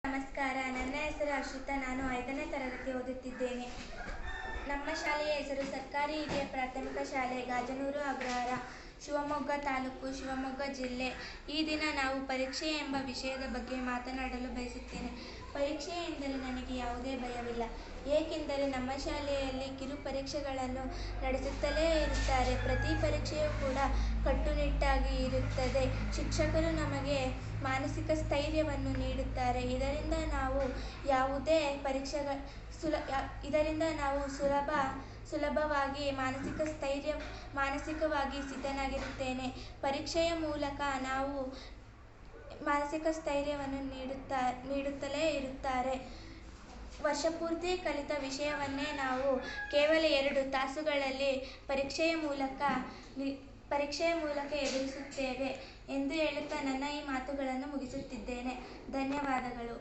ನಮಸ್ಕಾರ. ನನ್ನ ಹೆಸರು ಹರ್ಷಿತಾ. ನಾನು 5ನೇ ತರಗತಿ ಓದುತ್ತಿದ್ದೇನೆ. ನಮ್ಮ ಶಾಲೆಯ ಹೆಸರು ಸರ್ಕಾರಿ ಹಿರಿಯ ಪ್ರಾಥಮಿಕ ಶಾಲೆ ಗಾಜನೂರು ಅಗ್ರಹಾರ, ಶಿವಮೊಗ್ಗ ತಾಲೂಕು, ಶಿವಮೊಗ್ಗ ಜಿಲ್ಲೆ. ಈ ದಿನ ನಾವು ಪರೀಕ್ಷೆ ಎಂಬ ವಿಷಯದ ಬಗ್ಗೆ ಮಾತನಾಡಲು ಬಯಸುತ್ತೇನೆ. ಪರೀಕ್ಷೆ ಎಂದರೆ ನನಗೆ ಯಾವುದೇ ಭಯವಿಲ್ಲ. ಏಕೆಂದರೆ ನಮ್ಮ ಶಾಲೆಯಲ್ಲಿ ಕಿರು ಪರೀಕ್ಷೆಗಳನ್ನು ನಡೆಸುತ್ತಲೇ ಇರುತ್ತಾರೆ. ಪ್ರತಿ ಪರೀಕ್ಷೆಯೂ ಕೂಡ ಕಟ್ಟುನಿಟ್ಟಾಗಿ ಇರುತ್ತದೆ. ಶಿಕ್ಷಕರು ನಮಗೆ ಮಾನಸಿಕ ಸ್ಥೈರ್ಯವನ್ನು ನೀಡುತ್ತಾರೆ. ಇದರಿಂದ ನಾವು ಸುಲಭವಾಗಿ ಮಾನಸಿಕವಾಗಿ ಸಿದ್ಧನಾಗಿರುತ್ತೇನೆ. ಪರೀಕ್ಷೆಯ ಮೂಲಕ ನಾವು ಮಾನಸಿಕ ಸ್ಥೈರ್ಯವನ್ನು ನೀಡುತ್ತಲೇ ಇರುತ್ತಾರೆ. ವರ್ಷಪೂರ್ತಿ ಕಲಿತ ವಿಷಯವನ್ನೇ ನಾವು ಕೇವಲ 2 ತಾಸುಗಳಲ್ಲಿ ಪರೀಕ್ಷೆಯ ಮೂಲಕ ಎದುರಿಸುತ್ತೇವೆ ಎಂದು ಹೇಳುತ್ತಾ ನನ್ನ ಈ ಮಾತುಗಳನ್ನು ಮುಗಿಸುತ್ತಿದ್ದೇನೆ. ಧನ್ಯವಾದಗಳು.